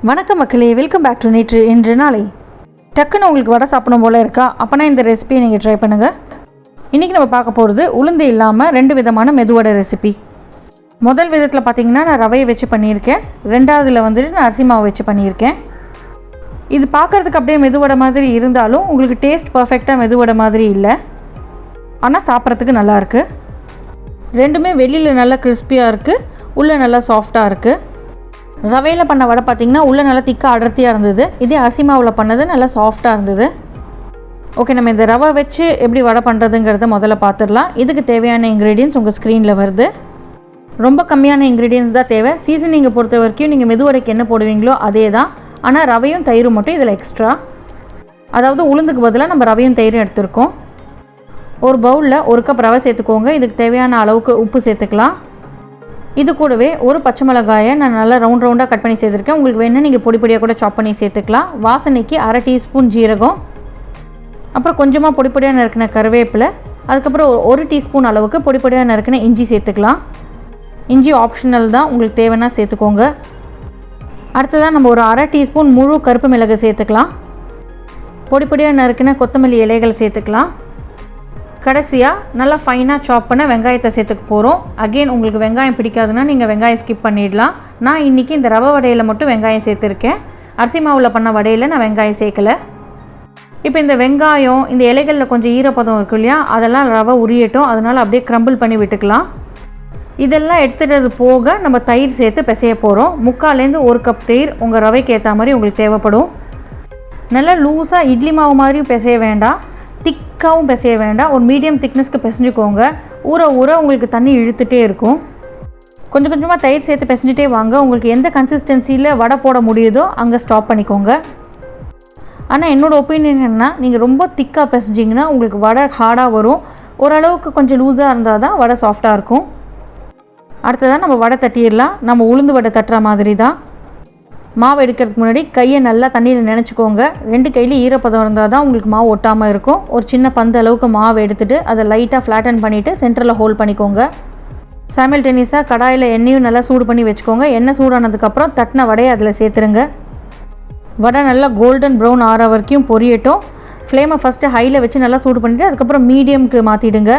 வணக்கம் மக்களே, welcome back to நேற்று இன்று நாளை. டக்குன்னு உங்களுக்கு வடை சாப்பிடணும் போல இருக்கா? அப்போனா இந்த ரெசிபியை நீங்கள் ட்ரை பண்ணுங்கள். இன்றைக்கி நம்ம பார்க்க போகிறது உளுந்து இல்லாமல் 2 விதமான மெதுவடை ரெசிபி. முதல் விதத்தில் பார்த்திங்கன்னா நான் ரவையை வச்சு பண்ணியிருக்கேன். ரெண்டாவதில் வந்துட்டு நான் அரிசி மாவு வச்சு பண்ணியிருக்கேன். இது பார்க்குறதுக்கு அப்படியே மெதுவடை மாதிரி இருந்தாலும் உங்களுக்கு டேஸ்ட் பர்ஃபெக்டாக மெதுவடை மாதிரி இல்லை, ஆனால் சாப்பிட்றதுக்கு நல்லாயிருக்கு. ரெண்டுமே வெளியில் நல்லா கிறிஸ்பியாக இருக்குது, உள்ளே நல்லா சாஃப்டாக இருக்குது. ரவையில் பண்ண வடை பார்த்திங்கன்னா உள்ளே நல்லா திக்காக அடர்த்தியாக இருந்தது. இதே அரிசி மாவில் பண்ணது நல்லா சாஃப்டாக இருந்தது. ஓகே, நம்ம இந்த ரவை வச்சு எப்படி வடை பண்ணுறதுங்கிறத முதல்ல பார்த்துடலாம். இதுக்கு தேவையான இன்க்ரீடியன்ஸ் உங்கள் ஸ்க்ரீனில் வருது. ரொம்ப கம்மியான இன்க்ரீடியன்ஸ் தான் தேவை. சீசனிங்கை பொறுத்த வரைக்கும் நீங்கள் மெதுவடைக்கு என்ன போடுவீங்களோ அதே தான், ஆனால் ரவையும் தயிரும் மட்டும் இதில் எக்ஸ்ட்ரா. அதாவது உளுந்துக்கு பதிலாக நம்ம ரவையும் தயிரும் எடுத்துருக்கோம். ஒரு பவுலில் 1 கப் ரவை சேர்த்துக்கோங்க. இதுக்கு தேவையான அளவுக்கு உப்பு சேர்த்துக்கலாம். இது கூடவே ஒரு பச்சை மிளகாயை நான் நல்லா ரவுண்டாக கட் பண்ணி சேர்த்துருக்கேன். உங்களுக்கு வேணுன்னா நீங்கள் பொடி பொடியாக கூட சாப் பண்ணி சேர்த்துக்கலாம். வாசனைக்கு 1/2 டீஸ்பூன் ஜீரகம், அப்புறம் கொஞ்சமாக பொடி பொடியாக நறுக்கின கருவேப்பிலை, அதுக்கப்புறம் 1 டீஸ்பூன் அளவுக்கு பொடி பொடியாக நறுக்கின இஞ்சி சேர்த்துக்கலாம். இஞ்சி ஆப்ஷனல் தான், உங்களுக்கு தேவைன்னா சேர்த்துக்கோங்க. அடுத்ததாக நம்ம ஒரு 1/2 டீஸ்பூன் முழு கருப்பு மிளகு சேர்த்துக்கலாம். பொடி பொடியாக நறுக்கின கொத்தமல்லி இலைகள் சேர்த்துக்கலாம். கடைசியாக நல்லா ஃபைனாக சாப் பண்ண வெங்காயத்தை சேர்த்துக்க போகிறோம். அகெயின் உங்களுக்கு வெங்காயம் பிடிக்காதுன்னா நீங்கள் வெங்காயம் ஸ்கிப் பண்ணிடலாம். நான் இன்றைக்கி இந்த ரவை வடையில் மட்டும் வெங்காயம் சேர்த்துருக்கேன். அரிசி மாவில் பண்ண வடையில் நான் வெங்காயம் சேர்க்கலை. இப்போ இந்த வெங்காயம் இந்த இலைகளில் கொஞ்சம் ஈரப்பதம் இருக்கும் இல்லையா, அதெல்லாம் ரவை உரியட்டும். அதனால் அப்படியே க்ரம்பிள் பண்ணி விட்டுக்கலாம். இதெல்லாம் எடுத்துகிட்டது போக நம்ம தயிர் சேர்த்து பிசைய போகிறோம். 3/4 1 கப் தயிர் உங்கள் ரவைக்கு ஏற்ற மாதிரி உங்களுக்கு தேவைப்படும். நல்லா லூஸாக இட்லி மாவு மாதிரியும் பிசைய வேண்டாம், திக்காகவும் பிசைய வேண்டாம். ஒரு மீடியம் திக்னஸ்க்கு பிசைஞ்சுக்கோங்க. ஊற உங்களுக்கு தண்ணி இழுத்துகிட்டே இருக்கும். கொஞ்சம் கொஞ்சமாக தயிர் சேர்த்து பிசைஞ்சிட்டே வாங்க. உங்களுக்கு எந்த கன்சிஸ்டன்சியில் வடை போட முடியுதோ அங்கே ஸ்டாப் பண்ணிக்கோங்க. ஆனால் என்னோடய ஒப்பீனியன் என்னென்னா, நீங்கள் ரொம்ப திக்காக பிசைஞ்சிங்கன்னா உங்களுக்கு வடை ஹார்டாக வரும். ஓரளவுக்கு கொஞ்சம் லூஸாக இருந்தால் தான் வடை சாஃப்டாக இருக்கும். அடுத்ததான் நம்ம வடை தட்டிடலாம். நம்ம உளுந்து வடை தட்டுற மாதிரி தான். மாவு எடுக்கிறதுக்கு முன்னாடி கையை நல்லா தண்ணியில் நினச்சிக்கோங்க. 2 கையிலும் ஈரப்பதம் இருந்தால் தான் உங்களுக்கு மாவு ஒட்டாமல் இருக்கும். ஒரு சின்ன பந்து அளவுக்கு மாவு எடுத்துகிட்டு அதை லைட்டாக ஃப்ளாட்டன் பண்ணிவிட்டு சென்டரில் ஹோல்ட் பண்ணிக்கோங்க. சைமல்டேனியஸாக கடாயில் எண்ணெயும் நல்லா சூடு பண்ணி வச்சுக்கோங்க. எண்ணெய் சூடானதுக்கப்புறம் தட்டின வடையை அதில் சேர்த்துருங்க. வடை நல்லா கோல்டன் ப்ரௌன் ஆற வரைக்கும் பொரியட்டும். ஃப்ளேமை ஃபஸ்ட்டு ஹையில் வச்சு நல்லா சூடு பண்ணிவிட்டு அதுக்கப்புறம் மீடியமுக்கு மாற்றிடுங்க.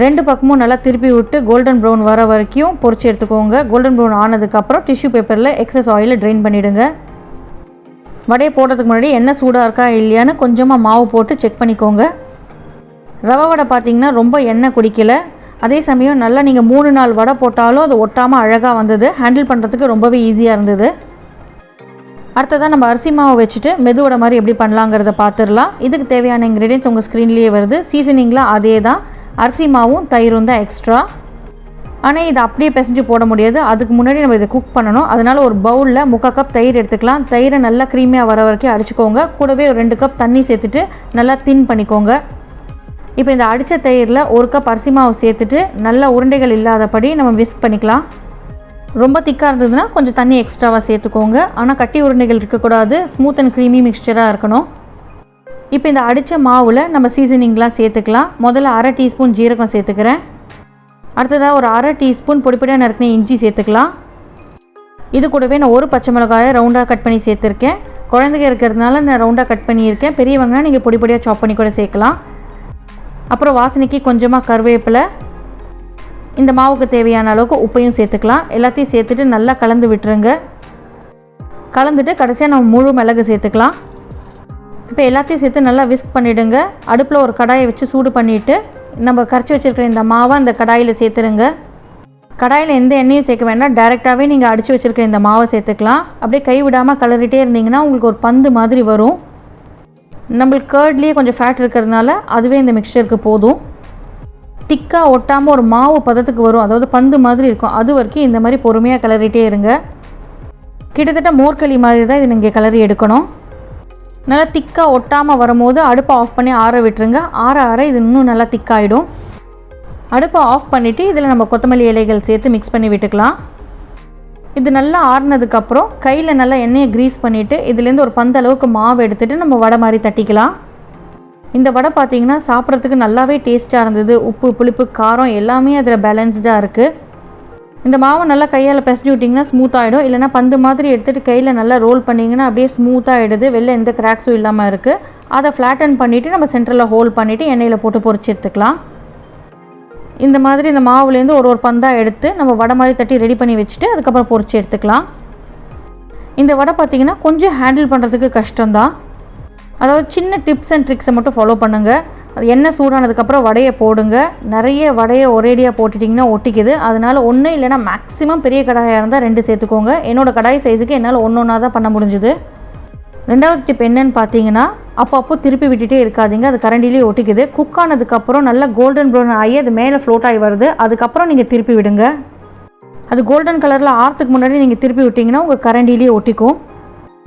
2 பக்கமும் நல்லா திருப்பி விட்டு கோல்டன் ப்ரௌன் வர வரைக்கும் பொரிச்சு எடுத்துக்கோங்க. கோல்டன் ப்ரௌன் ஆனதுக்கப்புறம் டிஷ்யூ பேப்பரில் எக்ஸஸ் ஆயிலை ட்ரெயின் பண்ணிவிடுங்க. வடையை போடுறதுக்கு முன்னாடி எண்ணெய் சூடாக இருக்கா இல்லையான்னு கொஞ்சமாக மாவு போட்டு செக் பண்ணிக்கோங்க. ரவை வடை பார்த்திங்கன்னா ரொம்ப எண்ணெய் குடிக்கலை. அதே சமயம் நல்லா நீங்கள் 3-4 வடை போட்டாலும் அது ஒட்டாமல் அழகாக வந்தது. ஹேண்டில் பண்ணுறதுக்கு ரொம்பவே ஈஸியாக இருந்தது. அடுத்ததான் நம்ம அரிசி மாவை வச்சுட்டு மெதுவடை மாதிரி எப்படி பண்ணலாங்கிறத பார்த்துடலாம். இதுக்கு தேவையான இன்க்ரீடியன்ஸ் உங்கள் ஸ்க்ரீன்லேயே வருது. சீசனிங்கில் அதே தான், அரிசி மாவும் தயிரும் தான் எக்ஸ்ட்ரா. ஆனால் இதை அப்படியே பிசைஞ்சு போட முடியாது. அதுக்கு முன்னாடி நம்ம இதை குக் பண்ணணும். அதனால் ஒரு பவுலில் 3/4 கப் தயிர் எடுத்துக்கலாம். தயிரை நல்லா க்ரீமியாக வர வரைக்கும் அடிச்சுக்கோங்க. கூடவே ஒரு 2 கப் தண்ணி சேர்த்துட்டு நல்லா தின் பண்ணிக்கோங்க. இப்போ இந்த அடித்த தயிரில் 1 கப் அரிசி மாவு சேர்த்துட்டு நல்லா உருண்டைகள் இல்லாதபடி நம்ம விஸ்க் பண்ணிக்கலாம். ரொம்ப திக்காக இருந்ததுன்னா கொஞ்சம் தண்ணி எக்ஸ்ட்ராவாக சேர்த்துக்கோங்க. ஆனால் கட்டி உருண்டைகள் இருக்கக்கூடாது, ஸ்மூத் அண்ட் க்ரீமி மிக்சராக இருக்கணும். இப்போ இந்த அடித்த மாவில் நம்ம சீசனிங்லாம் சேர்த்துக்கலாம். முதல்ல 1/2 டீஸ்பூன் ஜீரகம் சேர்த்துக்கிறேன். அடுத்ததாக ஒரு 1/2 டீஸ்பூன் பொடி பொடியாக நறுக்கின இஞ்சி சேர்த்துக்கலாம். இது கூடவே நான் 1 பச்சை மிளகாயை ரவுண்டாக கட் பண்ணி சேர்த்துருக்கேன். குழந்தைங்க இருக்கிறதுனால நான் ரவுண்டாக கட் பண்ணியிருக்கேன். பெரியவங்கன்னா நீங்கள் பொடி பொடியாக சாப் பண்ணி கூட சேர்க்கலாம். அப்புறம் வாசனைக்கு கொஞ்சமாக கருவேப்பிலை, இந்த மாவுக்கு தேவையான அளவுக்கு உப்பையும் சேர்த்துக்கலாம். எல்லாத்தையும் சேர்த்துட்டு நல்லா கலந்து விட்டுருங்க. கலந்துட்டு கடைசியாக நம்ம முழு மிளகு சேர்த்துக்கலாம். இப்போ எல்லாத்தையும் சேர்த்து நல்லா விஸ்க் பண்ணிவிடுங்க. அடுப்பில் ஒரு கடாயை வச்சு சூடு பண்ணிவிட்டு நம்ம கரைச்சி வச்சுருக்கிற இந்த மாவை அந்த கடாயில் சேர்த்துருங்க. கடாயில் எந்த எண்ணெயும் சேர்க்க வேண்டாம், டைரெக்டாகவே நீங்கள் அடித்து வச்சுருக்க இந்த மாவை சேர்த்துக்கலாம். அப்படியே கை விடாமல் கலரிட்டே இருந்தீங்கன்னா உங்களுக்கு ஒரு பந்து மாதிரி வரும். நம்மளுக்கு கர்ட்லேயே கொஞ்சம் ஃபேட் இருக்கிறதுனால அதுவே இந்த மிக்சருக்கு போதும். திக்காக ஒட்டாமல் ஒரு மாவு பதத்துக்கு வரும், அதாவது பந்து மாதிரி இருக்கும். அது வரைக்கும் இந்த மாதிரி பொறுமையாக கலரிட்டே இருங்க. கிட்டத்தட்ட மோர்களி மாதிரி தான் இது நீங்கள் கலரி எடுக்கணும். நல்லா திக்காக ஒட்டாமல் வரும்போது அடுப்பை ஆஃப் பண்ணி ஆற விட்டுருங்க. ஆற இது இன்னும் நல்லா திக்காகிடும். அடுப்பை ஆஃப் பண்ணிவிட்டு இதில் நம்ம கொத்தமல்லி இலைகள் சேர்த்து மிக்ஸ் பண்ணி விட்டுக்கலாம். இது நல்லா ஆறினதுக்கப்புறம் கையில் நல்லா எண்ணெயை க்ரீஸ் பண்ணிவிட்டு இதுலேருந்து ஒரு பந்த அளவுக்கு மாவு எடுத்துகிட்டு நம்ம வடை மாதிரி தட்டிக்கலாம். இந்த வடை பார்த்திங்கன்னா சாப்பிட்றதுக்கு நல்லாவே டேஸ்ட்டாக இருந்தது. உப்பு, புளிப்பு, காரம் எல்லாமே அதில் பேலன்ஸ்டாக இருக்குது. இந்த மாவை நல்லா கையால் பிசைஞ்சு விட்டிங்கன்னா ஸ்மூத் ஆகிடும். இல்லைனா பந்து மாதிரி எடுத்துகிட்டு கையில் நல்லா ரோல் பண்ணிங்கன்னா அப்படியே ஸ்மூத்தாக ஆகிடுது. வெளில எந்த கிராக்ஸும் இல்லாமல் இருக்குது. அதை ஃப்ளாட்டன் பண்ணிவிட்டு நம்ம சென்டரில் ஹோல்ட் பண்ணிவிட்டு எண்ணெயில் போட்டு பொரிச்சு எடுத்துக்கலாம். இந்த மாதிரி இந்த மாவுலேருந்து ஒரு பந்தாக எடுத்து நம்ம வடை மாதிரி தட்டி ரெடி பண்ணி வச்சுட்டு அதுக்கப்புறம் பொரிச்சு எடுத்துக்கலாம். இந்த வடை பார்த்திங்கன்னா கொஞ்சம் ஹேண்டில் பண்ணுறதுக்கு கஷ்டம்தான். அதாவது சின்ன டிப்ஸ் அண்ட் ட்ரிக்ஸை மட்டும் ஃபாலோ பண்ணுங்கள். அது எண்ணெய் சூடானதுக்கப்புறம் வடையை போடுங்க. நிறைய வடையை ஒரேடியாக போட்டுட்டிங்கன்னா ஒட்டிக்குது. அதனால் ஒன்று இல்லைனா மேக்ஸிமம் பெரிய கடாயாக இருந்தால் 2 சேர்த்துக்கோங்க. என்னோடய கடாய் சைஸுக்கு என்னால் ஒன்றா தான் பண்ண முடிஞ்சுது. ரெண்டாவது டிப் என்னன்னு பார்த்தீங்கன்னா, அப்பப்போ திருப்பி விட்டுட்டே இருக்காதீங்க. அது கரண்டிலேயே ஒட்டிக்குது. குக் ஆனதுக்கப்புறம் நல்லா கோல்டன் ப்ரௌன் ஆகி அது மேலே ஃப்ளோட் ஆகி வருது. அதுக்கப்புறம் நீங்கள் திருப்பி விடுங்க. அது கோல்டன் கலரில் ஆறதுக்கு முன்னாடி நீங்கள் திருப்பி விட்டிங்கன்னா உங்கள் கரண்டிலேயே ஒட்டிக்கும்.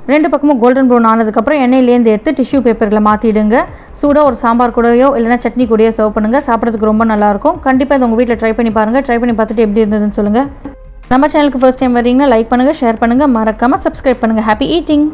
2 பக்கமும் கோல்டன் ப்ரௌன் ஆனதுக்கப்புறம் எண்ணெயிலேருந்து எடுத்து டிஷ்யூ பேப்பரில் மாற்றிடுங்க. சூடாக ஒரு சாம்பார் கூடயோ இல்லைனா சட்னி கூடயோ சர்வ் பண்ணுங்கள். சாப்பிட்றதுக்கு ரொம்ப நல்லாயிருக்கும். கண்டிப்பாக இது உங்கள் வீட்டில் ட்ரை பண்ணி பாருங்கள். ட்ரை பண்ணி பார்த்துட்டு எப்படி இருந்ததுன்னு சொல்லுங்கள். நம்ம சேனலுக்கு ஃபர்ஸ்ட் டைம் வரீங்கன்னா லைக் பண்ணுங்கள், ஷேர் பண்ணுங்கள், மறக்காமல் சப்ஸ்கிரைப் பண்ணுங்கள். Happy eating.